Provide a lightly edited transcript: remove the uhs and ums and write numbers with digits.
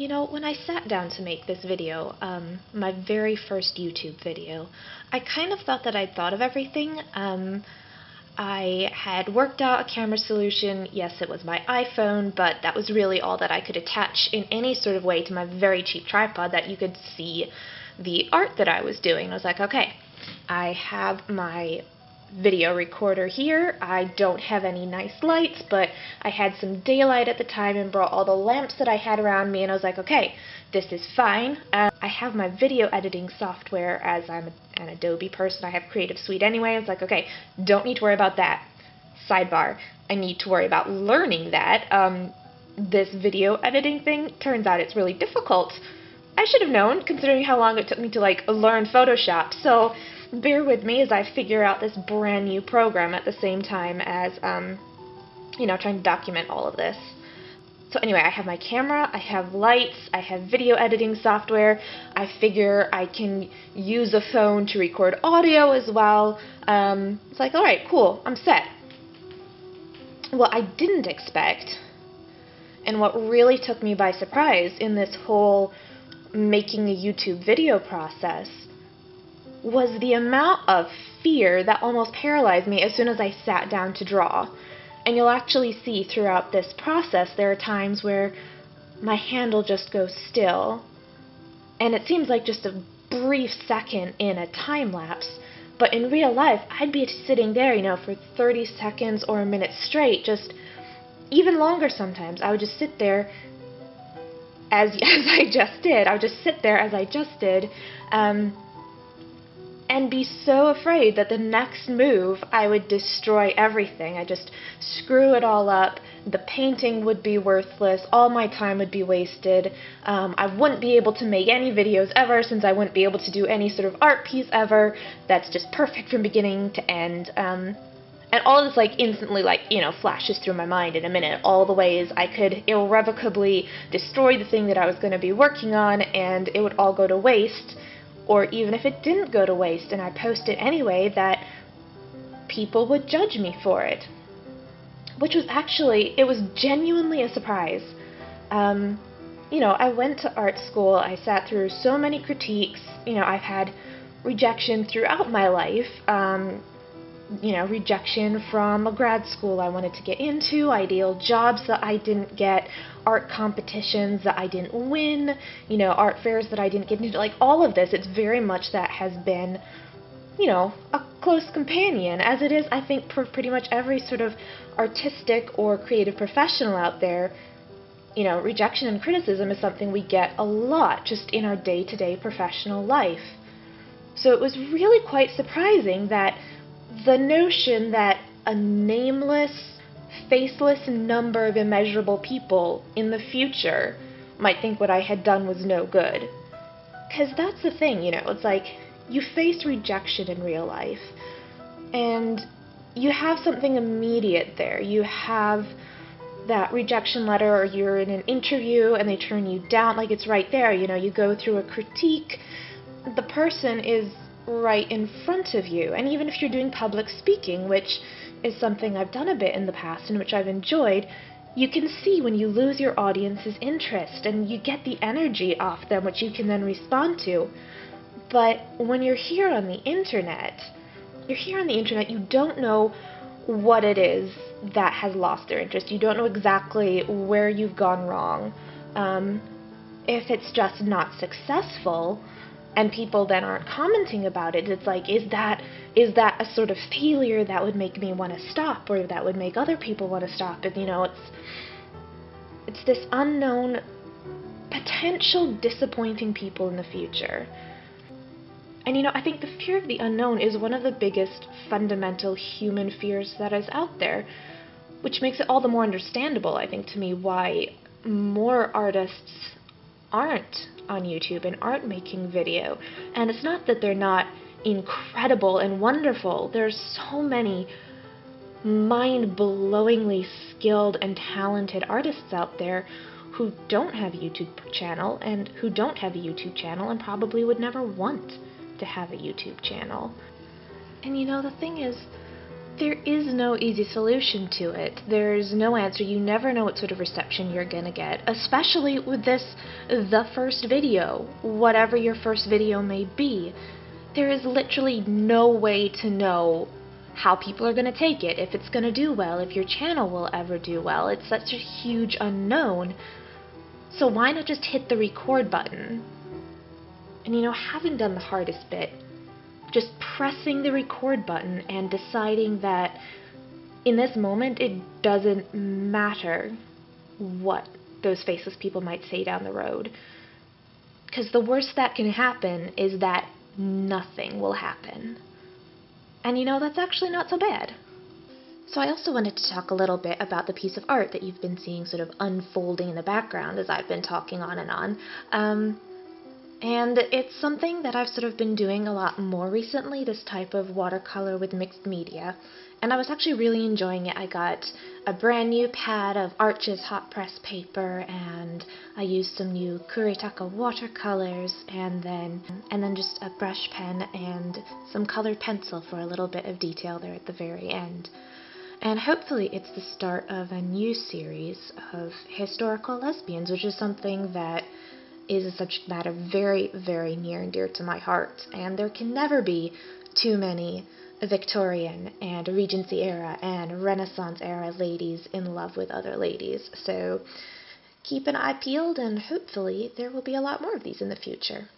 You know, when I sat down to make this video, my very first YouTube video, I kind of thought that I'd thought of everything. I had worked out a camera solution. Yes, it was my iPhone, but that was really all that I could attach in any sort of way to my very cheap tripod that you could see the art that I was doing. I was like, okay, I have my video recorder here. I don't have any nice lights, but I had some daylight at the time and brought all the lamps that I had around me, and I was like, okay, this is fine. I have my video editing software, as I'm an Adobe person. I have Creative Suite anyway. I was like, okay, don't need to worry about that. Sidebar, I need to worry about learning that. This video editing thing, turns out it's really difficult. I should have known, considering how long it took me to learn Photoshop. So bear with me as I figure out this brand new program at the same time as, trying to document all of this. So anyway, I have my camera, I have lights, I have video editing software. I figure I can use a phone to record audio as well. It's like, alright, cool, I'm set. What I didn't expect, and what really took me by surprise in this whole making a YouTube video process, was the amount of fear that almost paralyzed me as soon as I sat down to draw. And you'll actually see throughout this process there are times where my hand will just go still, and it seems like just a brief second in a time lapse, but in real life I'd be sitting there, for 30 seconds or a minute straight, just even longer sometimes. I would just sit there as I just did. I would just sit there as I just did, and be so afraid that the next move I would destroy everything. I'd just screw it all up, the painting would be worthless, all my time would be wasted, I wouldn't be able to make any videos ever, since I wouldn't be able to do any sort of art piece ever that's just perfect from beginning to end. And all of this instantly flashes through my mind in a minute, all the ways I could irrevocably destroy the thing that I was going to be working on, and it would all go to waste. Or even if it didn't go to waste and I post it anyway, that people would judge me for it. Which was it was genuinely a surprise. I went to art school, I sat through so many critiques, I've had rejection throughout my life, rejection from a grad school I wanted to get into, ideal jobs that I didn't get, art competitions that I didn't win, art fairs that I didn't get into, all of this. It's very much that has been, a close companion, as it is, I think, for pretty much every sort of artistic or creative professional out there. Rejection and criticism is something we get a lot just in our day-to-day professional life. So it was really quite surprising that the notion that a nameless, faceless number of immeasurable people in the future might think what I had done was no good. Because that's the thing, it's like, you face rejection in real life, and you have something immediate there. You have that rejection letter, or you're in an interview and they turn you down, it's right there, you go through a critique, the person is right in front of you. And even if you're doing public speaking, which is something I've done a bit in the past and which I've enjoyed, you can see when you lose your audience's interest and you get the energy off them, which you can then respond to. But when you're here on the internet, you don't know what it is that has lost their interest. You don't know exactly where you've gone wrong. If it's just not successful, and people then aren't commenting about it, it's like, is that a sort of failure that would make me want to stop, or that would make other people want to stop? And it's this unknown, potential disappointing people in the future. And I think the fear of the unknown is one of the biggest fundamental human fears that is out there, which makes it all the more understandable, I think, to me, why more artists aren't on YouTube and aren't making video. And it's not that they're not incredible and wonderful. There's so many mind-blowingly skilled and talented artists out there who don't have a YouTube channel, and probably would never want to have a YouTube channel. And the thing is, There is no easy solution to it. There's no answer. You never know what sort of reception you're gonna get, especially with this, the first video, whatever your first video may be. There is literally no way to know how people are gonna take it, if it's gonna do well, if your channel will ever do well. It's such a huge unknown. So why not just hit the record button? And you know, having done the hardest bit, just pressing the record button and deciding that in this moment it doesn't matter what those faceless people might say down the road. Because the worst that can happen is that nothing will happen. And you know, that's actually not so bad. So I also wanted to talk a little bit about the piece of art that you've been seeing sort of unfolding in the background as I've been talking on and on. And it's something that I've sort of been doing a lot more recently, this type of watercolor with mixed media. And I was actually really enjoying it. I got a brand new pad of Arches hot press paper, and I used some new Kuretaka watercolors, and then just a brush pen and some colored pencil for a little bit of detail there at the very end. And hopefully it's the start of a new series of historical lesbians, which is something that is a subject matter very, very near and dear to my heart, and there can never be too many Victorian and Regency era and Renaissance era ladies in love with other ladies. So keep an eye peeled, and hopefully there will be a lot more of these in the future.